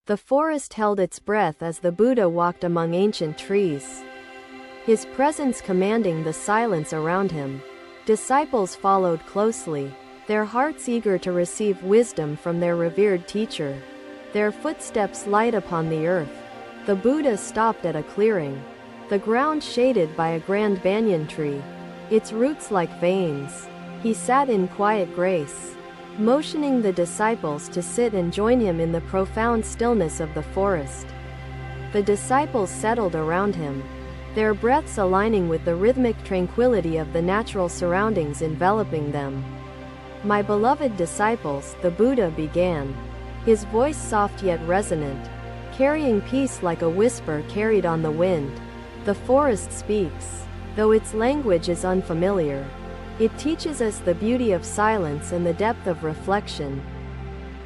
The forest held its breath as the Buddha walked among ancient trees, his presence commanding the silence around him. Disciples followed closely, their hearts eager to receive wisdom from their revered teacher. Their footsteps light upon the earth. The Buddha stopped at a clearing, the ground shaded by a grand banyan tree, its roots like veins. He sat in quiet grace, motioning the disciples to sit and join him in the profound stillness of the forest. The disciples settled around him, their breaths aligning with the rhythmic tranquility of the natural surroundings enveloping them. "My beloved disciples," the Buddha began, his voice soft yet resonant, carrying peace like a whisper carried on the wind. "The forest speaks, though its language is unfamiliar. It teaches us the beauty of silence and the depth of reflection."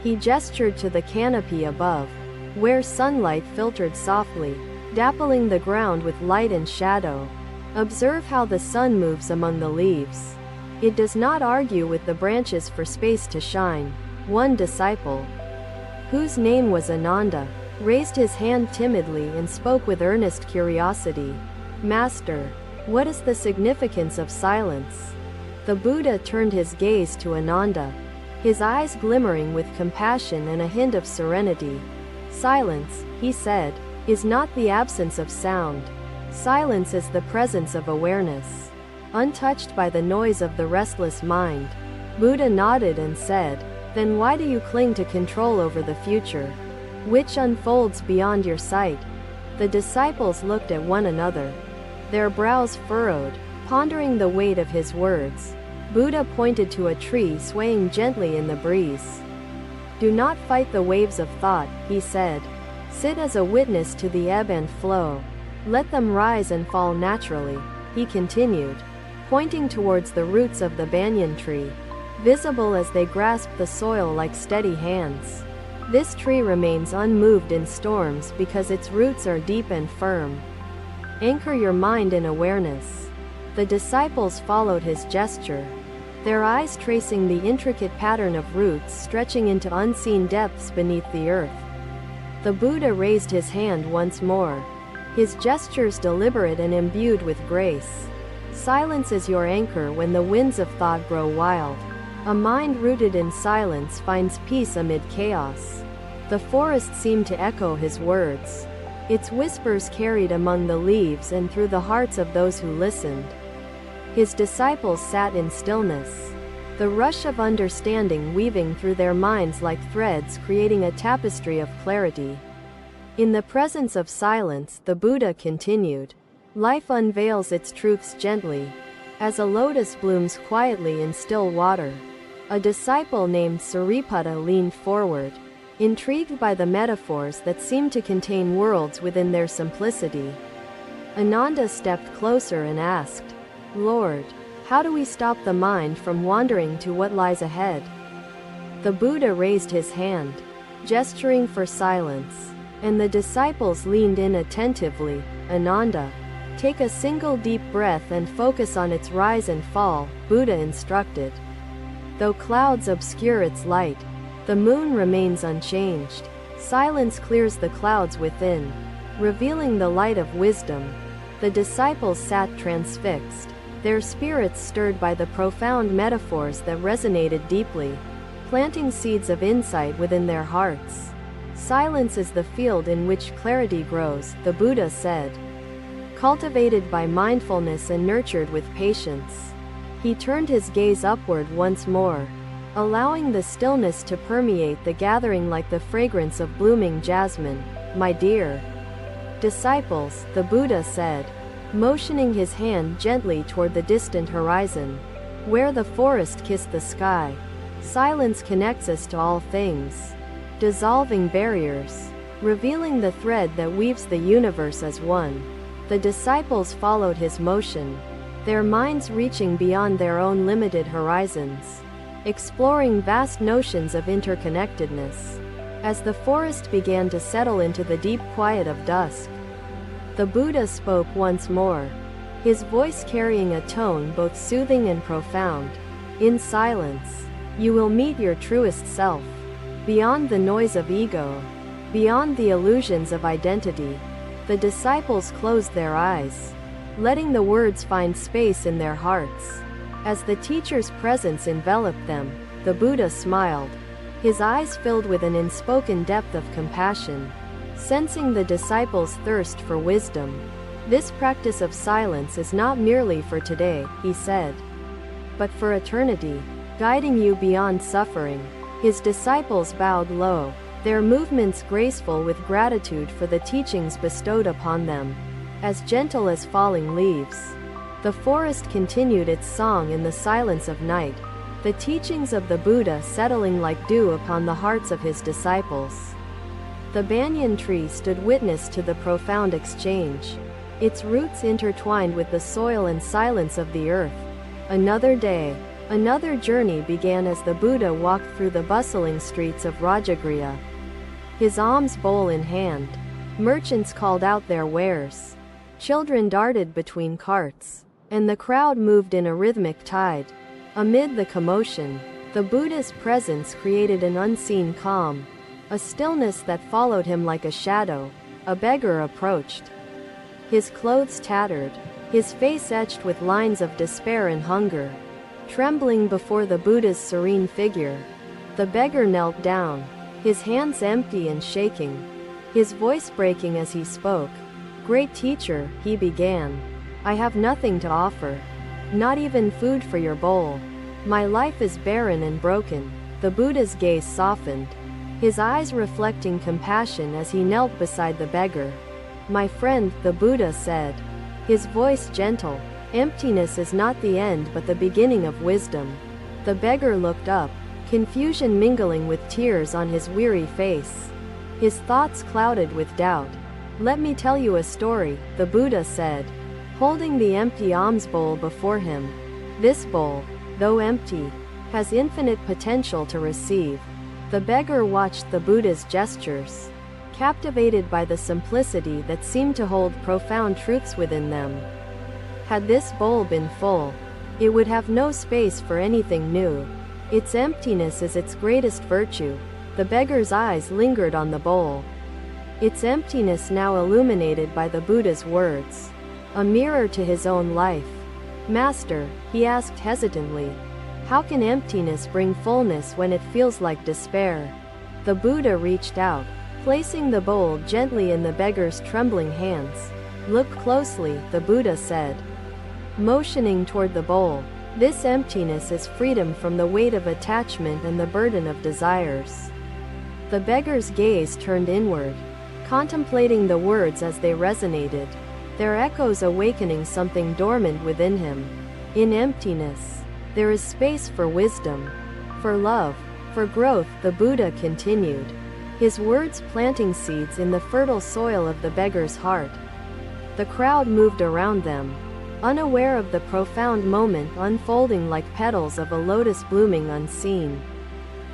He gestured to the canopy above, where sunlight filtered softly, dappling the ground with light and shadow. "Observe how the sun moves among the leaves. It does not argue with the branches for space to shine." One disciple, whose name was Ananda, raised his hand timidly and spoke with earnest curiosity. "Master, what is the significance of silence?" The Buddha turned his gaze to Ananda, his eyes glimmering with compassion and a hint of serenity. "Silence," he said, "is not the absence of sound. Silence is the presence of awareness, untouched by the noise of the restless mind." Buddha nodded and said, "Then why do you cling to control over the future, which unfolds beyond your sight?" The disciples looked at one another, their brows furrowed, pondering the weight of his words. Buddha pointed to a tree swaying gently in the breeze. "Do not fight the waves of thought," he said. "Sit as a witness to the ebb and flow. Let them rise and fall naturally." He continued, pointing towards the roots of the banyan tree, visible as they grasped the soil like steady hands. "This tree remains unmoved in storms because its roots are deep and firm. Anchor your mind in awareness." The disciples followed his gesture, their eyes tracing the intricate pattern of roots stretching into unseen depths beneath the earth. The Buddha raised his hand once more, his gestures deliberate and imbued with grace. "Silence is your anchor when the winds of thought grow wild. A mind rooted in silence finds peace amid chaos." The forest seemed to echo his words, its whispers carried among the leaves and through the hearts of those who listened. His disciples sat in stillness, the rush of understanding weaving through their minds like threads, creating a tapestry of clarity. In the presence of silence, the Buddha continued, "Life unveils its truths gently, as a lotus blooms quietly in still water." A disciple named Sariputta leaned forward, intrigued by the metaphors that seemed to contain worlds within their simplicity. Ananda stepped closer and asked, "Lord, how do we stop the mind from wandering to what lies ahead?" The Buddha raised his hand, gesturing for silence, and the disciples leaned in attentively. "Ananda, take a single deep breath and focus on its rise and fall," Buddha instructed. "Though clouds obscure its light, the moon remains unchanged. Silence clears the clouds within, revealing the light of wisdom." The disciples sat transfixed, their spirits stirred by the profound metaphors that resonated deeply, planting seeds of insight within their hearts. "Silence is the field in which clarity grows," the Buddha said, "cultivated by mindfulness and nurtured with patience." He turned his gaze upward once more, allowing the stillness to permeate the gathering like the fragrance of blooming jasmine. "My dear disciples," the Buddha said, motioning his hand gently toward the distant horizon, where the forest kissed the sky. "Silence connects us to all things, dissolving barriers, revealing the thread that weaves the universe as one." The disciples followed his motion, their minds reaching beyond their own limited horizons, exploring vast notions of interconnectedness. As the forest began to settle into the deep quiet of dusk, the Buddha spoke once more, his voice carrying a tone both soothing and profound. "In silence, you will meet your truest self, beyond the noise of ego." Beyond the illusions of identity, the disciples closed their eyes, letting the words find space in their hearts. As the teacher's presence enveloped them, the Buddha smiled, his eyes filled with an unspoken depth of compassion. Sensing the disciples' thirst for wisdom, "This practice of silence is not merely for today," he said, "but for eternity, guiding you beyond suffering." His disciples bowed low, their movements graceful with gratitude for the teachings bestowed upon them. As gentle as falling leaves, the forest continued its song in the silence of night, the teachings of the Buddha settling like dew upon the hearts of his disciples. The banyan tree stood witness to the profound exchange, its roots intertwined with the soil and silence of the earth. Another day, another journey began as the Buddha walked through the bustling streets of Rajagriha, his alms bowl in hand. Merchants called out their wares, children darted between carts, and the crowd moved in a rhythmic tide. Amid the commotion, the Buddha's presence created an unseen calm, a stillness that followed him like a shadow. A beggar approached, his clothes tattered, his face etched with lines of despair and hunger. Trembling before the Buddha's serene figure, the beggar knelt down, his hands empty and shaking, his voice breaking as he spoke. "Great teacher," he began, "I have nothing to offer, not even food for your bowl. My life is barren and broken." The Buddha's gaze softened, his eyes reflecting compassion as he knelt beside the beggar. "My friend," the Buddha said, his voice gentle, "emptiness is not the end but the beginning of wisdom." The beggar looked up, confusion mingling with tears on his weary face, his thoughts clouded with doubt. "Let me tell you a story," the Buddha said, holding the empty alms bowl before him. "This bowl, though empty, has infinite potential to receive." The beggar watched the Buddha's gestures, captivated by the simplicity that seemed to hold profound truths within them. Had this bowl been full, it would have no space for anything new. Its emptiness is its greatest virtue. The beggar's eyes lingered on the bowl, its emptiness now illuminated by the Buddha's words, a mirror to his own life. "Master," he asked hesitantly, "how can emptiness bring fullness when it feels like despair?" The Buddha reached out, placing the bowl gently in the beggar's trembling hands. "Look closely," the Buddha said, motioning toward the bowl. "This emptiness is freedom from the weight of attachment and the burden of desires." The beggar's gaze turned inward, contemplating the words as they resonated, their echoes awakening something dormant within him. In emptiness, there is space for wisdom, for love, for growth, the Buddha continued, his words planting seeds in the fertile soil of the beggar's heart. The crowd moved around them, unaware of the profound moment unfolding like petals of a lotus blooming unseen.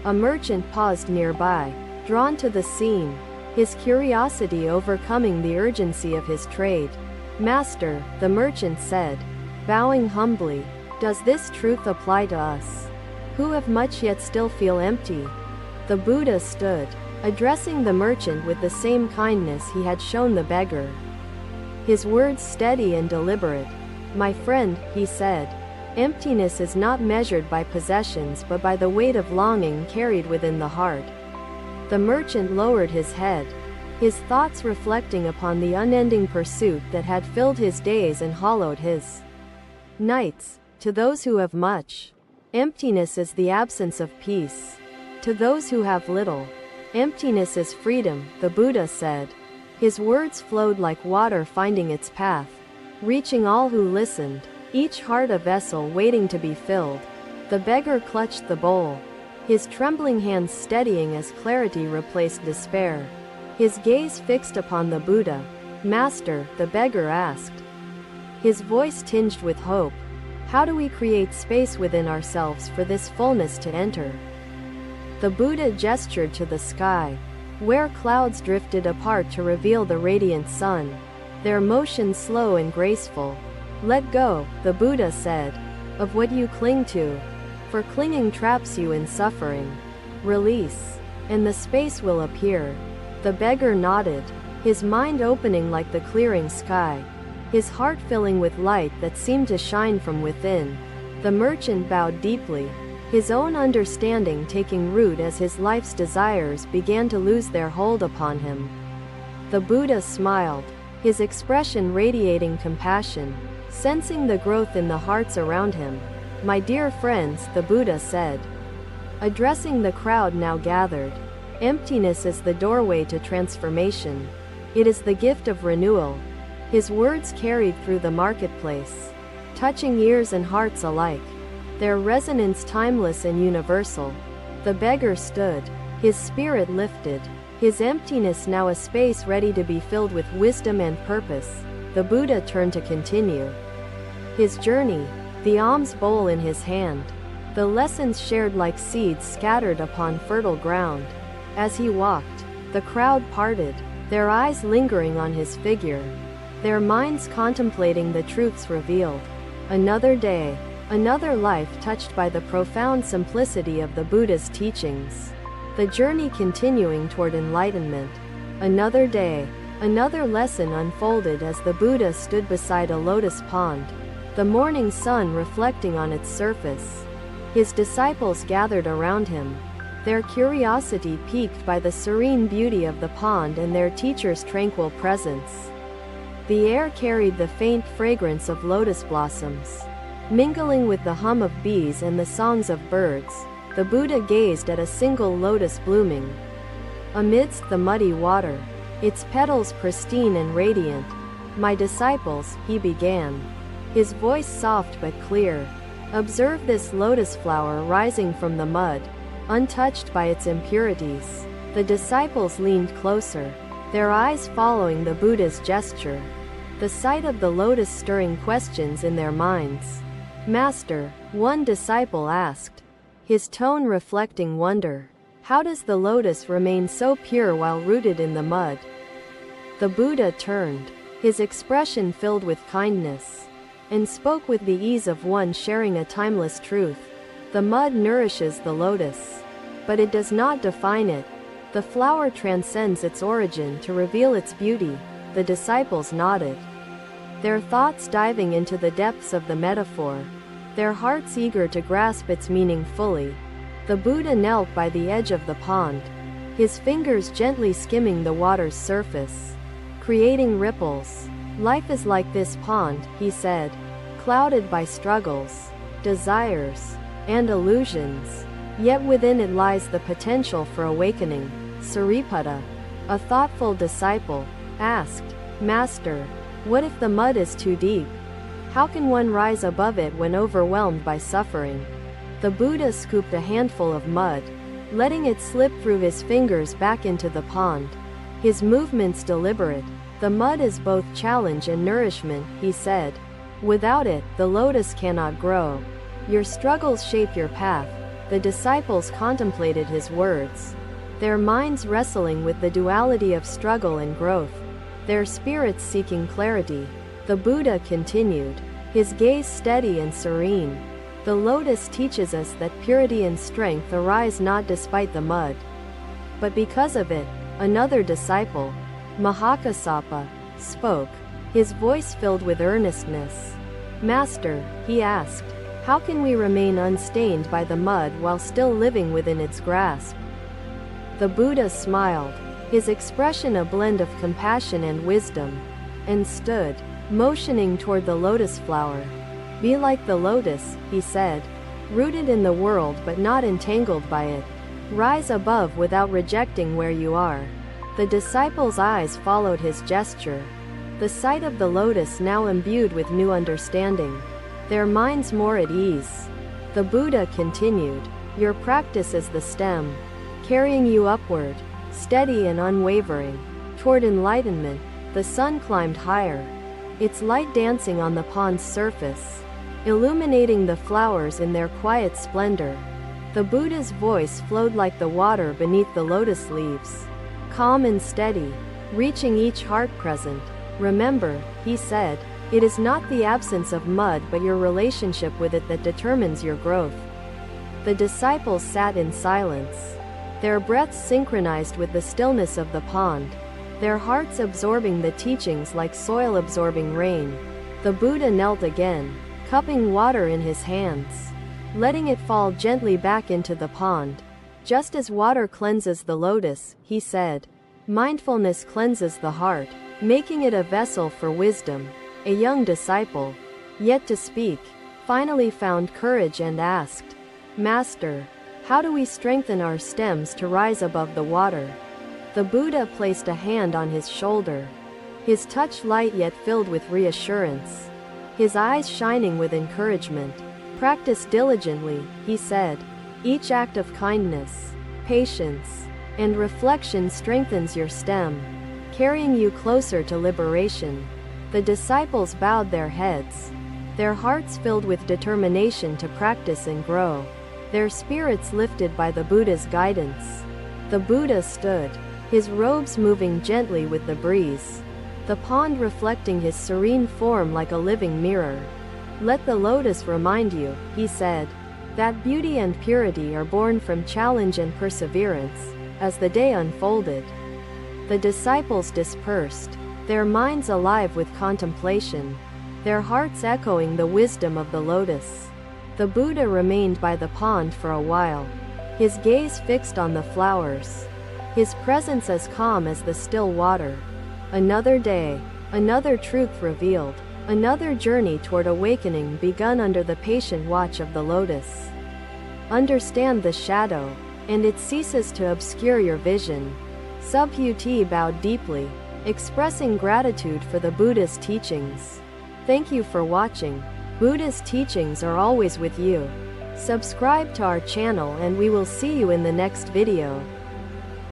A merchant paused nearby, drawn to the scene, his curiosity overcoming the urgency of his trade. "Master," the merchant said, bowing humbly, "does this truth apply to us, who have much yet still feel empty?" The Buddha stood, addressing the merchant with the same kindness he had shown the beggar, his words steady and deliberate. "My friend," he said, "emptiness is not measured by possessions but by the weight of longing carried within the heart." The merchant lowered his head, his thoughts reflecting upon the unending pursuit that had filled his days and hollowed his nights. "To those who have much, emptiness is the absence of peace. To those who have little, emptiness is freedom," the Buddha said. His words flowed like water finding its path, reaching all who listened, each heart a vessel waiting to be filled. The beggar clutched the bowl, his trembling hands steadying as clarity replaced despair. His gaze fixed upon the Buddha. "Master," the beggar asked, his voice tinged with hope, "how do we create space within ourselves for this fullness to enter?" The Buddha gestured to the sky, where clouds drifted apart to reveal the radiant sun, their motion slow and graceful. "Let go," the Buddha said, "of what you cling to, for clinging traps you in suffering. Release, and the space will appear." The beggar nodded, his mind opening like the clearing sky, his heart filling with light that seemed to shine from within. The merchant bowed deeply, his own understanding taking root as his life's desires began to lose their hold upon him. The Buddha smiled, his expression radiating compassion, sensing the growth in the hearts around him. "My dear friends," the Buddha said, addressing the crowd now gathered, "emptiness is the doorway to transformation. It is the gift of renewal." His words carried through the marketplace, touching ears and hearts alike, their resonance timeless and universal. The beggar stood, his spirit lifted, his emptiness now a space ready to be filled with wisdom and purpose. The Buddha turned to continue his journey, the alms bowl in his hand, the lessons shared like seeds scattered upon fertile ground. As he walked, the crowd parted, their eyes lingering on his figure, their minds contemplating the truths revealed. Another day, another life touched by the profound simplicity of the Buddha's teachings. The journey continuing toward enlightenment. Another day, another lesson unfolded as the Buddha stood beside a lotus pond, the morning sun reflecting on its surface. His disciples gathered around him, their curiosity piqued by the serene beauty of the pond and their teacher's tranquil presence. The air carried the faint fragrance of lotus blossoms, mingling with the hum of bees and the songs of birds. The Buddha gazed at a single lotus blooming amidst the muddy water, its petals pristine and radiant. "My disciples," he began, his voice soft but clear, "observe this lotus flower rising from the mud, untouched by its impurities." The disciples leaned closer, their eyes following the Buddha's gesture, the sight of the lotus stirring questions in their minds. "Master," one disciple asked, his tone reflecting wonder, "how does the lotus remain so pure while rooted in the mud?" The Buddha turned, his expression filled with kindness, and spoke with the ease of one sharing a timeless truth. "The mud nourishes the lotus, but it does not define it. The flower transcends its origin to reveal its beauty." The disciples nodded, their thoughts diving into the depths of the metaphor, their hearts eager to grasp its meaning fully. The Buddha knelt by the edge of the pond, his fingers gently skimming the water's surface, creating ripples. "Life is like this pond," he said, "clouded by struggles, desires, and illusions. Yet within it lies the potential for awakening." Sariputta, a thoughtful disciple, asked, "Master, what if the mud is too deep? How can one rise above it when overwhelmed by suffering?" The Buddha scooped a handful of mud, letting it slip through his fingers back into the pond, his movements deliberate. "The mud is both challenge and nourishment," he said. "Without it, the lotus cannot grow. Your struggles shape your path." The disciples contemplated his words, their minds wrestling with the duality of struggle and growth, their spirits seeking clarity. The Buddha continued, his gaze steady and serene. "The lotus teaches us that purity and strength arise not despite the mud, but because of it." Another disciple, Mahakassapa, spoke, his voice filled with earnestness. "Master," he asked, "how can we remain unstained by the mud while still living within its grasp?" The Buddha smiled, his expression a blend of compassion and wisdom, and stood, motioning toward the lotus flower. "Be like the lotus," he said, "rooted in the world but not entangled by it. Rise above without rejecting where you are." The disciples' eyes followed his gesture, the sight of the lotus now imbued with new understanding, their minds more at ease. The Buddha continued, "Your practice is the stem, carrying you upward, steady and unwavering, toward enlightenment." The sun climbed higher, its light dancing on the pond's surface, illuminating the flowers in their quiet splendor. The Buddha's voice flowed like the water beneath the lotus leaves, calm and steady, reaching each heart present. "Remember," he said, "it is not the absence of mud but your relationship with it that determines your growth." The disciples sat in silence, their breaths synchronized with the stillness of the pond, their hearts absorbing the teachings like soil absorbing rain. The Buddha knelt again, cupping water in his hands, letting it fall gently back into the pond. Just as water cleanses the lotus, he said, mindfulness cleanses the heart, making it a vessel for wisdom. A young disciple, yet to speak, finally found courage and asked, Master, how do we strengthen our stems to rise above the water? The Buddha placed a hand on his shoulder, his touch light yet filled with reassurance, his eyes shining with encouragement. Practice diligently, he said. Each act of kindness, patience, and reflection strengthens your stem, carrying you closer to liberation. The disciples bowed their heads, their hearts filled with determination to practice and grow, their spirits lifted by the Buddha's guidance. The Buddha stood, his robes moving gently with the breeze, the pond reflecting his serene form like a living mirror. Let the lotus remind you, he said, that beauty and purity are born from challenge and perseverance. As the day unfolded, the disciples dispersed, their minds alive with contemplation, their hearts echoing the wisdom of the lotus. The Buddha remained by the pond for a while, his gaze fixed on the flowers, his presence as calm as the still water. Another day, another truth revealed, another journey toward awakening begun under the patient watch of the lotus. Understand the shadow, and it ceases to obscure your vision. Subhuti bowed deeply, expressing gratitude for the Buddha's teachings. Thank you for watching. Buddha's teachings are always with you. Subscribe to our channel and we will see you in the next video.